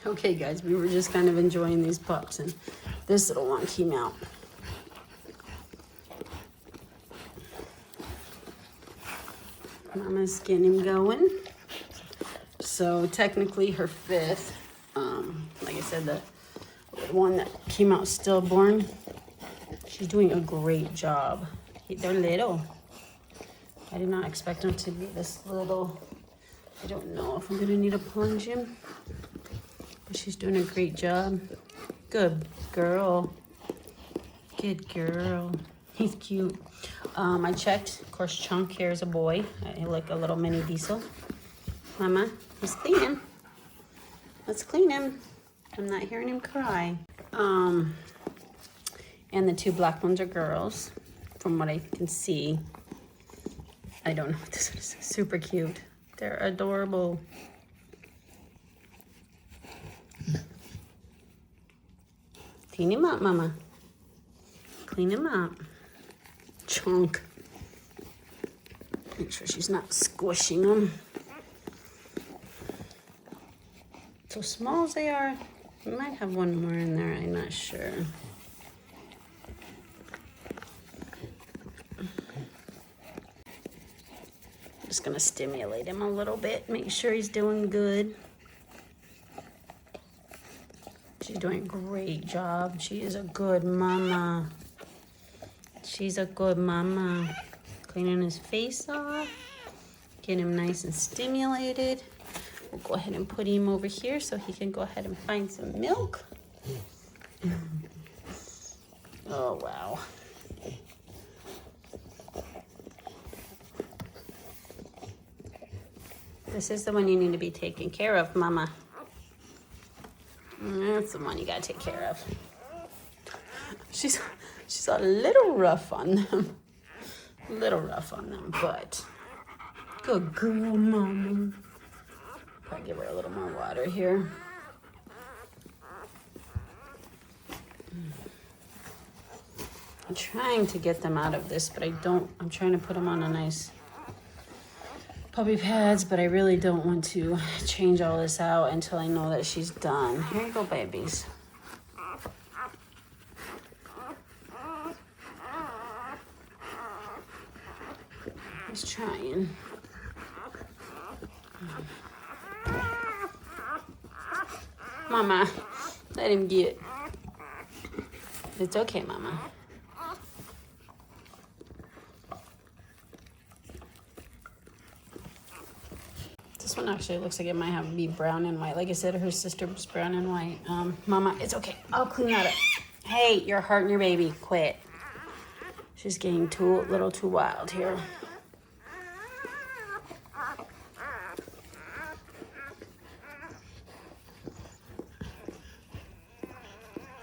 Okay guys, we were just kind of enjoying these pups and this little one came out. Mama's getting him going. So technically her fifth, like I said, the one that came out stillborn, she's doing a great job. They're little. I did not expect them to be this little. I don't know if I'm gonna need to plunge him, but she's doing a great job. Good girl. Good girl. He's cute. I checked. Of course, Chunk here is a boy. Like a little mini diesel. Mama, he's cleaning. Let's clean him. I'm not hearing him cry. And the two black ones are girls, from what I can see. I don't know. This is super cute. They're adorable. Clean him up, Mama. Clean him up. Chunk. Make sure she's not squishing them. So small as they are, we might have one more in there. I'm not sure. Just gonna stimulate him a little bit, make sure he's doing good. She's doing a great job. She is a good mama. She's a good mama. Cleaning his face off, getting him nice and stimulated. We'll go ahead and put him over here so he can go ahead and find some milk. Oh, wow. This is the one you need to be taking care of, Mama. That's the one you gotta take care of. She's a little rough on them. A little rough on them, but good girl, Mama. Probably give her a little more water here. I'm trying to get them out of this, but I'm trying to put them on a nice puppy pads, but I really don't want to change all this out until I know that she's done. Here you go, babies. He's trying. Mama, let him get. It's okay, Mama. This one actually looks like it might have to be brown and white. Like I said, her sister was brown and white. Mama, it's okay. I'll clean that up. Hey, you're hurting your baby. Quit. She's getting a little too wild here.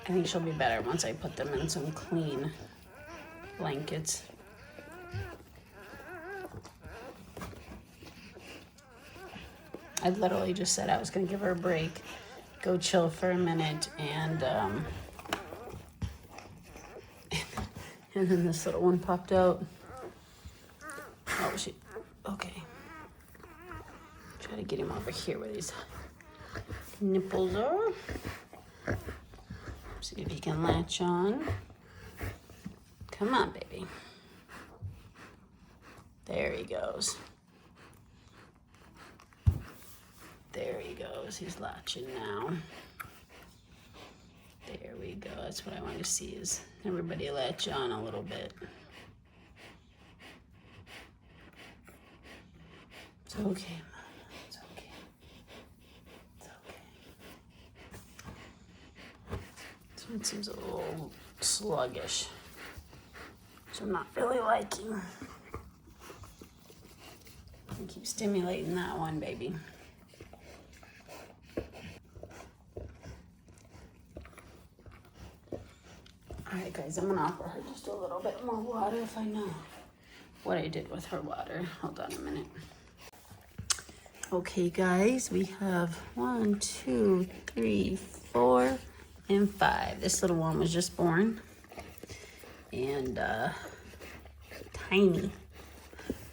I think she'll be better once I put them in some clean blankets. I literally just said I was gonna give her a break, go chill for a minute, and then this little one popped out. Oh, okay. Try to get him over here where these nipples are. See if he can latch on. Come on, baby. There he goes. There he goes. He's latching now. There we go. That's what I want to see, is everybody latch on a little bit. It's okay, Mom. It's okay. It's okay. This one seems a little sluggish, which I'm not really liking. I keep stimulating that one, baby. All right, guys, I'm gonna offer her just a little bit more water if I know what I did with her water. Hold on a minute. Okay, guys, we have 1, 2, 3, 4, and 5. This little one was just born, and tiny.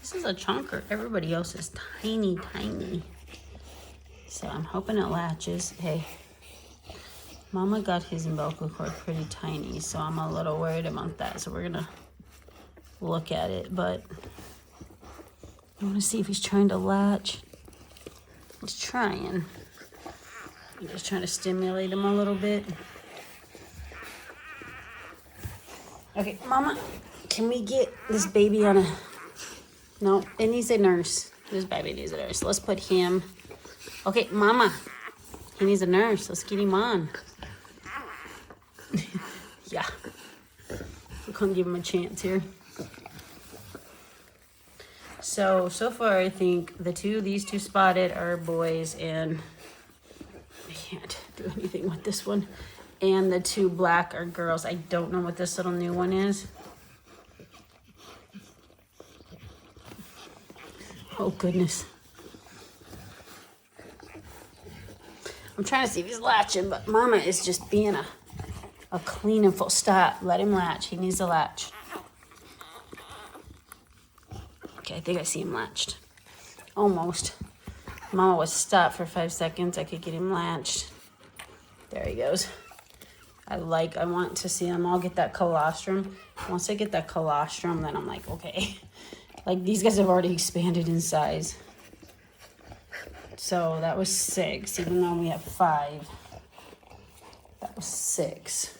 This is a chunker. Everybody else is tiny, tiny. So I'm hoping it latches. Hey, Mama got his umbilical cord pretty tiny, so I'm a little worried about that. So we're gonna look at it, but I want to see if he's trying to latch. He's trying. I'm just trying to stimulate him a little bit. Okay, Mama, can we get this baby on a... No, it needs a nurse. This baby needs a nurse. Let's put him... Okay, Mama, he needs a nurse. Let's get him on. Yeah. We're gonna give him a chance here. So far I think these two spotted are boys, and I can't do anything with this one. And the two black are girls. I don't know what this little new one is. Oh goodness. I'm trying to see if he's latching, but Mama is just being a clean and full. Stop. Let him latch. He needs to latch. Okay, I think I see him latched. Almost. Mama was stopped for 5 seconds. I could get him latched. There he goes. I want to see them all get that colostrum. Once I get that colostrum, then I'm like, okay. Like, these guys have already expanded in size. So that was 6, even though we have 5. That was 6.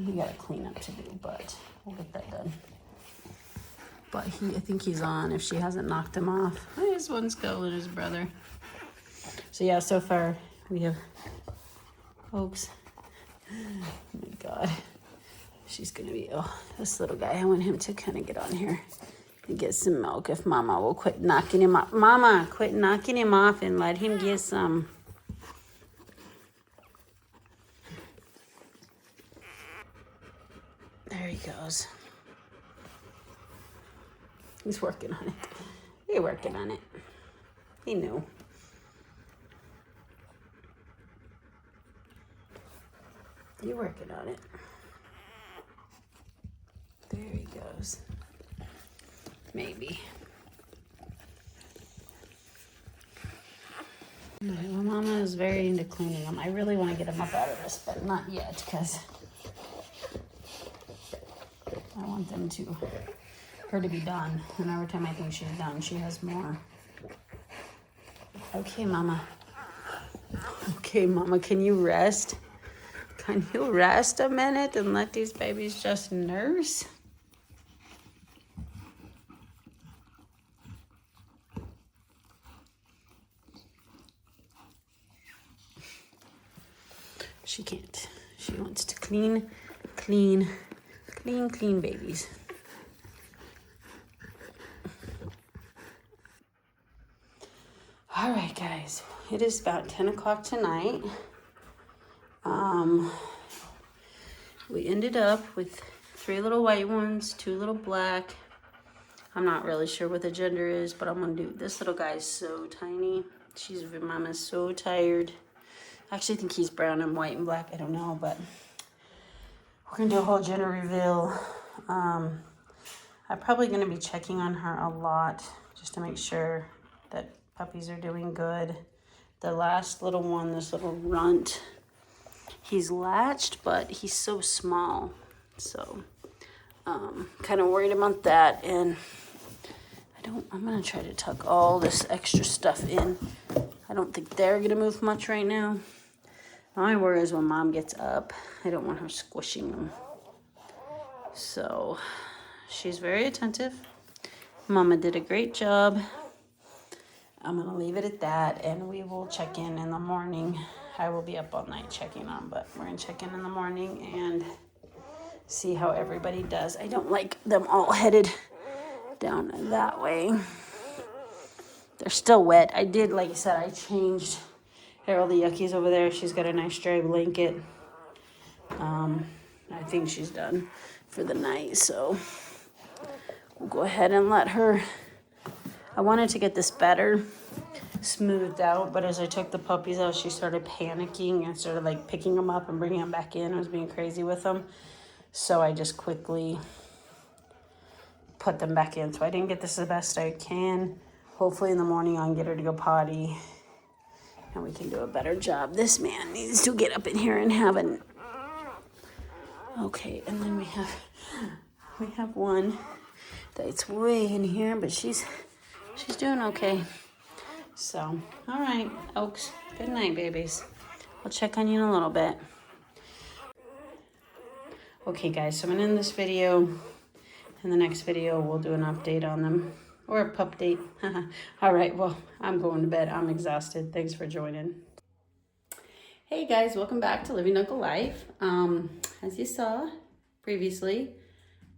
We got a cleanup to do, but we'll get that done. But I think he's on if she hasn't knocked him off. This one's going, his brother. So yeah, so far we have Oaks. Oh my God. She's gonna be, this little guy. I want him to kind of get on here and get some milk if Mama will quit knocking him off. Mama, quit knocking him off and let him get some. There he goes. He's working on it. He's working on it. He knew. You're working on it. There he goes. Maybe. All right, well, Mama is very into cleaning them. I really want to get him up out of this, but not yet, because I want her to be done. And every time I think she's done, she has more. Okay, Mama. Okay, Mama, can you rest? Can you rest a minute and let these babies just nurse? She can't. She wants to clean babies. All right, guys. It is about 10 o'clock tonight. We ended up with 3 little white ones, 2 little black. I'm not really sure what the gender is, but I'm gonna do, this little guy is so tiny. Mama's so tired. I actually think he's brown and white and black. I don't know, but we're gonna do a whole gender reveal. I'm probably gonna be checking on her a lot just to make sure that puppies are doing good. The last little one, this little runt, he's latched, but he's so small. So, kind of worried about that. And I'm gonna try to tuck all this extra stuff in. I don't think they're gonna move much right now. My worry is when Mom gets up, I don't want her squishing them. So, she's very attentive. Mama did a great job. I'm gonna leave it at that, and we will check in the morning. I will be up all night checking on, but we're gonna check in the morning and see how everybody does. I don't like them all headed down that way. They're still wet. I did, like I said, I changed Harold the Yuckies over there. She's got a nice dry blanket. I think she's done for the night, so we'll go ahead and let her. I wanted to get this better smoothed out, but as I took the puppies out, she started panicking and started like picking them up and bringing them back in. I was being crazy with them, so I just quickly put them back in. So I didn't get this the best I can. Hopefully in the morning I can get her to go potty, and we can do a better job. This man needs to get up in here and have an... Okay, and then we have one that's way in here, but she's doing okay. So, all right, Oaks, good night, babies. I'll check on you in a little bit. Okay, guys, so I'm gonna end this video. In the next video, we'll do an update on them, or a pup date. All right, well, I'm going to bed. I'm exhausted. Thanks for joining. Hey guys, welcome back to Living Uncle Life. As you saw previously,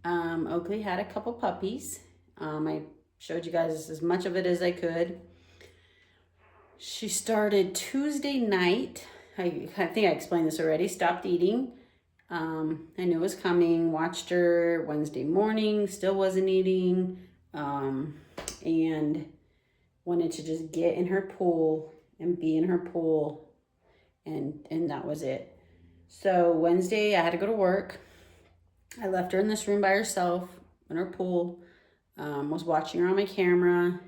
Oakley had a couple puppies. I showed you guys as much of it as I could. She started Tuesday night. I think I explained this already. Stopped eating. I knew it was coming. Watched her Wednesday morning. Still wasn't eating. And wanted to just get in her pool and be in her pool. And that was it. So Wednesday, I had to go to work. I left her in this room by herself in her pool. Was watching her on my camera.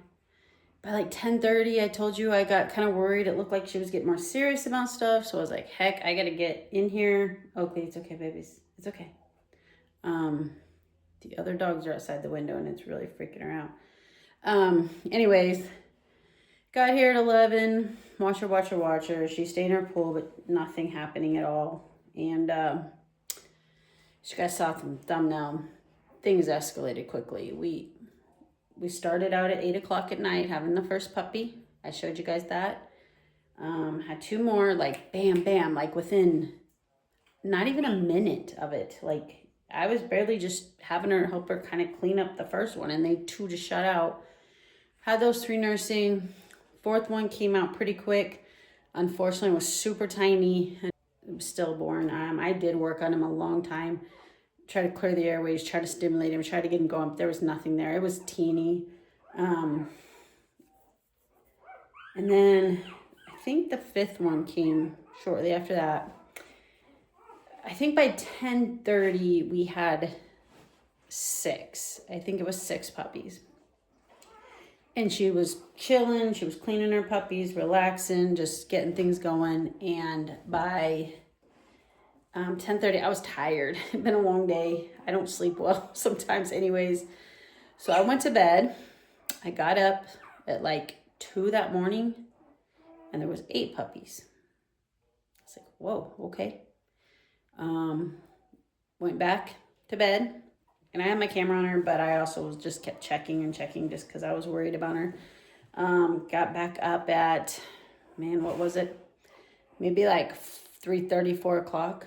By like 10:30, I told you I got kind of worried. It looked like she was getting more serious about stuff. So I was like, heck, I got to get in here. Oakley, it's okay, babies. It's okay. The other dogs are outside the window and it's really freaking her out. Anyways, got here at 11. Watch her. She stayed in her pool, but nothing happening at all. And you guys saw from the thumbnail, things escalated quickly. We started out at 8 o'clock at night having the first puppy. I showed you guys that. Had two more, like bam, bam, like within not even a minute of it. Like I was barely just having her help her kind of clean up the first one, and they two just shut out. Had those 3 nursing. Fourth one came out pretty quick. Unfortunately, it was super tiny. It was stillborn. I did work on him a long time. Try to clear the airways, try to stimulate him, try to get him going. But there was nothing there. It was teeny. And then I think the 5th one came shortly after that. I think by 10:30 we had 6. I think it was 6 puppies. And she was chilling, she was cleaning her puppies, relaxing, just getting things going. And by 10:30, I was tired. It's been a long day. I don't sleep well sometimes anyways. So I went to bed. I got up at like 2 that morning and there was 8 puppies. I was like, whoa, okay. Went back to bed. And I had my camera on her, but I also just kept checking just because I was worried about her. Got back up at, man, what was it? Maybe like 3:30, 4 o'clock.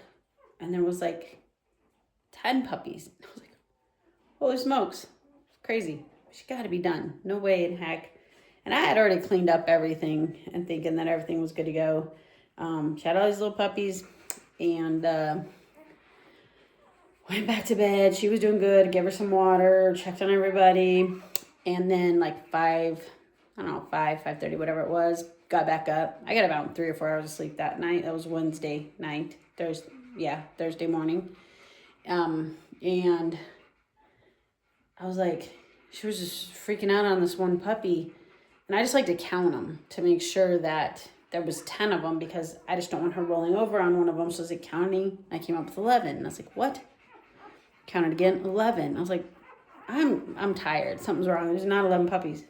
And there was like 10 puppies. I was like, holy smokes. It's crazy. She got to be done. No way in heck. And I had already cleaned up everything and thinking that everything was good to go. She had all these little puppies. And went back to bed. She was doing good. Gave her some water. Checked on everybody. And then like 5:30, whatever it was. Got back up. I got about 3 or 4 hours of sleep that night. That was Wednesday night. Thursday morning. And I was like, she was just freaking out on this one puppy. And I just like to count them to make sure that there was 10 of them because I just don't want her rolling over on one of them. So I was like counting. I came up with 11. And I was like, what? Counted again, 11. I was like, I'm tired. Something's wrong. There's not 11 puppies.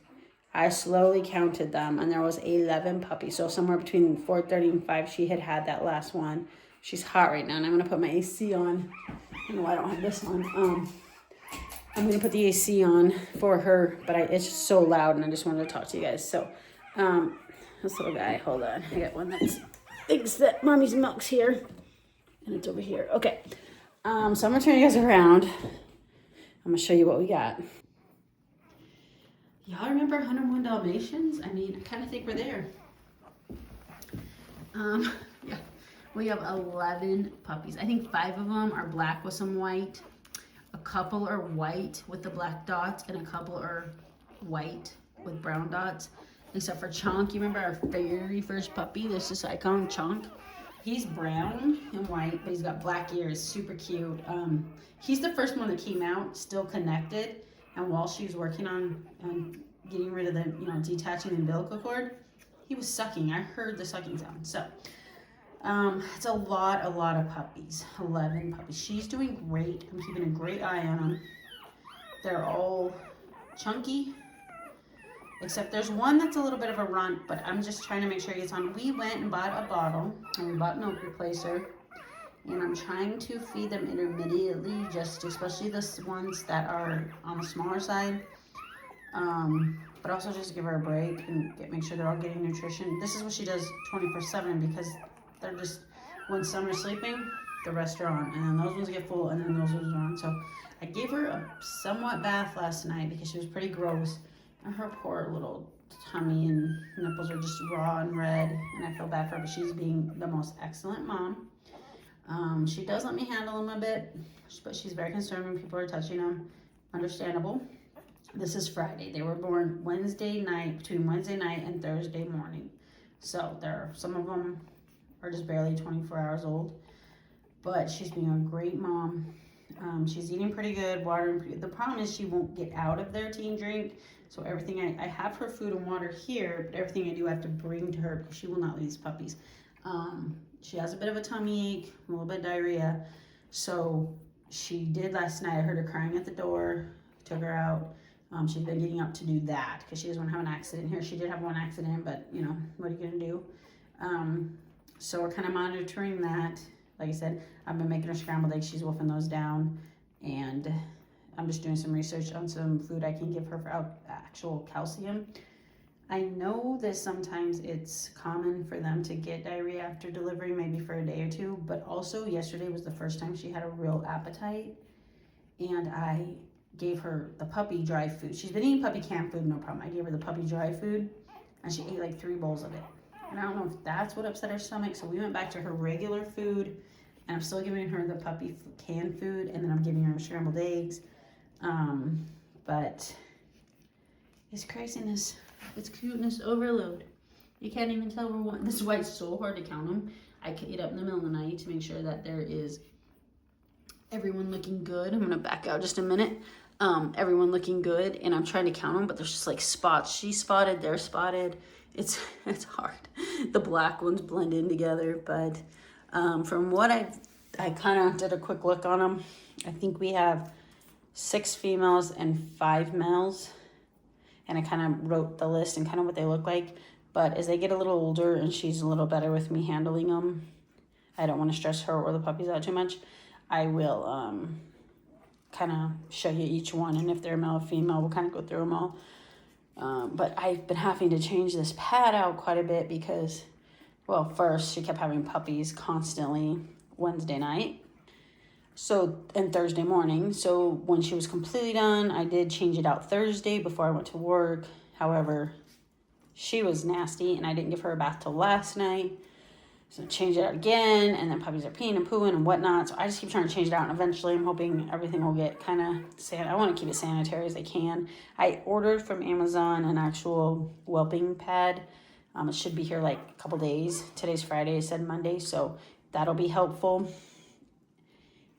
I slowly counted them, and there was 11 puppies. So somewhere between 4:30 and 5, she had that last one. She's hot right now, and I'm going to put my AC on. I don't know why I don't have this on. I'm going to put the AC on for her, but it's just so loud, and I just wanted to talk to you guys. So this little guy, hold on. I got one that thinks that mommy's milk's here, and it's over here. Okay. So I'm going to turn you guys around. I'm going to show you what we got. Y'all remember 101 Dalmatians? I mean, I kind of think we're there. Yeah, we have 11 puppies. I think 5 of them are black with some white. A couple are white with the black dots, and a couple are white with brown dots. Except for Chonk. You remember our very first puppy? There's this icon, Chonk. He's brown and white, but he's got black ears. Super cute. He's the first one that came out, still connected. And while she was working on getting rid of the, detaching the umbilical cord, he was sucking. I heard the sucking sound. So it's a lot of puppies. 11 puppies. She's doing great. I'm keeping a great eye on them. They're all chunky, except there's one that's a little bit of a runt, but I'm just trying to make sure he gets on. We went and bought a bottle, and we bought an Oakley replacer, and I'm trying to feed them intermittently, just especially the ones that are on the smaller side, but also just give her a break and make sure they're all getting nutrition. This is what she does 24/7 because they're just, when some are sleeping, the rest are on, and then those ones get full, and then those ones are on. So I gave her a somewhat bath last night because she was pretty gross, and her poor little tummy and nipples are just raw and red, and I feel bad for her, but she's being the most excellent mom. She does let me handle them a bit, but she's very concerned when people are touching them. Understandable. This is Friday. They were born Wednesday night, between Wednesday night and Thursday morning. So some of them are just barely 24 hours old, but she's being a great mom. She's eating pretty good, watering pretty good. The problem is she won't get out of their teen drink. So everything, I have her food and water here, but everything I do I have to bring to her because she will not leave these puppies. She has a bit of a tummy ache, a little bit of diarrhea. So she did last night. I heard her crying at the door, took her out. She's been getting up to do that because she doesn't want to have an accident here. She did have one accident, but you know, what are you gonna do? So we're kind of monitoring that. Like I said, I've been making her scrambled eggs. She's wolfing those down, and I'm just doing some research on some food I can give her for actual calcium. I know that sometimes it's common for them to get diarrhea after delivery, maybe for a day or two, but also yesterday was the first time she had a real appetite, and I gave her the puppy dry food. She's been eating puppy canned food, no problem. I gave her the puppy dry food, and she ate like 3 bowls of it. And I don't know if that's what upset her stomach, so we went back to her regular food, and I'm still giving her the puppy canned food, and then I'm giving her scrambled eggs. But it's craziness. It's cuteness overload. You can't even tell we're one. This is why it's so hard to count them. I get up in the middle of the night to make sure that there is everyone looking good. I'm gonna back out just a minute. Everyone looking good, and I'm trying to count them, but there's just like spots. She's spotted, they're spotted. It's hard. The black ones blend in together, but from what I kind of did a quick look on them. I think we have 6 females and 5 males, and I kind of wrote the list and kind of what they look like. But as they get a little older and she's a little better with me handling them, I don't want to stress her or the puppies out too much. I will kind of show you each one, and if they're male or female, we'll kind of go through them all. But I've been having to change this pad out quite a bit because, well, first she kept having puppies constantly Wednesday night, and Thursday morning. So when she was completely done, I did change it out Thursday before I went to work. However, she was nasty, and I didn't give her a bath till last night. So change it out again, and then puppies are peeing and pooing and whatnot. So I just keep trying to change it out, and eventually I'm hoping everything will get kind of I want to keep it sanitary as I can. I ordered from Amazon an actual whelping pad. It should be here like a couple days. Today's Friday, I said Monday, so that'll be helpful.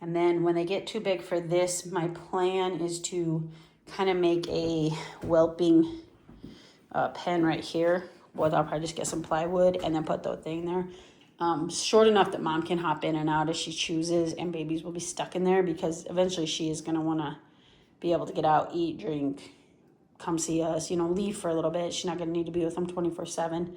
And then when they get too big for this, my plan is to kind of make a whelping pen right here. Well, I'll probably just get some plywood and then put the thing there. Short enough that mom can hop in and out as she chooses, and babies will be stuck in there because eventually she is going to want to be able to get out, eat, drink, come see us, leave for a little bit. She's not going to need to be with them 24/7.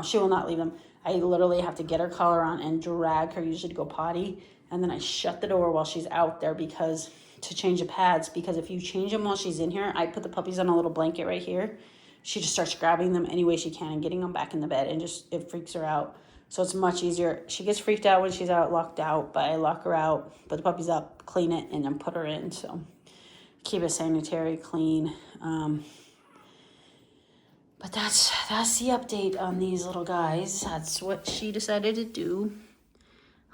She will not leave them. I literally have to get her collar on and drag her usually to go potty, and then I shut the door while she's out there to change the pads, because if you change them while she's in here, I put the puppies on a little blanket right here. She just starts grabbing them any way she can and getting them back in the bed, and it freaks her out. So it's much easier. She gets freaked out when she's out, locked out, but I lock her out, put the puppies up, clean it, and then put her in. So keep it sanitary, clean. But that's the update on these little guys. That's what she decided to do.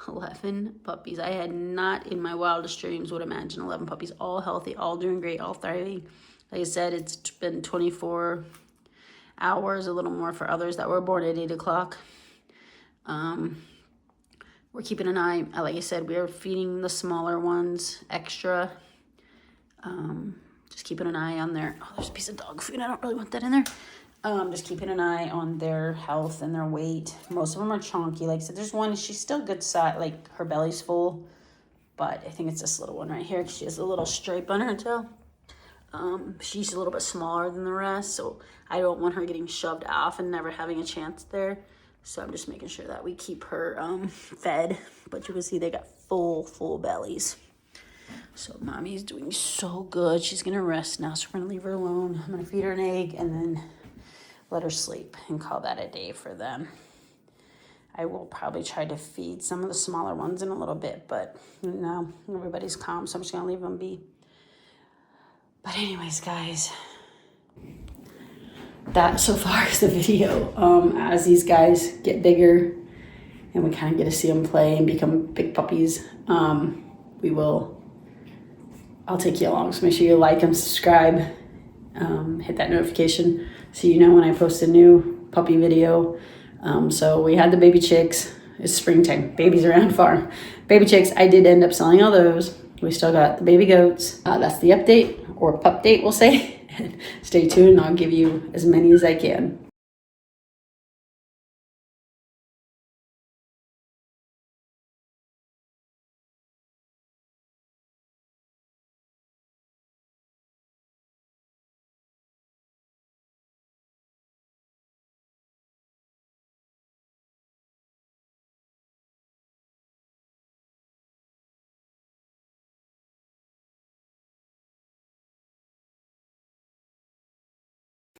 11 puppies. I had not in my wildest dreams would imagine 11 puppies, all healthy, all doing great, all thriving. Like I said, it's been 24 hours, a little more for others that were born at 8 o'clock. We're keeping an eye. Like I said, we are feeding the smaller ones extra. Just keeping an eye on their... Oh, there's a piece of dog food. I don't really want that in there. Just keeping an eye on their health and their weight. Most of them are chunky. Like I said, there's one, she's still good size, like her belly's full, but I think it's this little one right here. She has a little stripe on her tail. She's a little bit smaller than the rest, so I don't want her getting shoved off and never having a chance there. So I'm just making sure that we keep her fed. But you can see they got full bellies. So mommy's doing so good. She's gonna rest now, so we're gonna leave her alone. I'm gonna feed her an egg and then let her sleep and call that a day for them. I will probably try to feed some of the smaller ones in a little bit, but no, everybody's calm, so I'm just gonna leave them be. But anyways, guys, that so far is the video. As these guys get bigger and we kind of get to see them play and become big puppies, I'll take you along. So make sure you like and subscribe, hit that notification so you know when I post a new puppy video. So we had the baby chicks. It's springtime. Babies around farm. Baby chicks, I did end up selling all those. We still got the baby goats. That's the update, or pup date, we'll say. Stay tuned, and I'll give you as many as I can.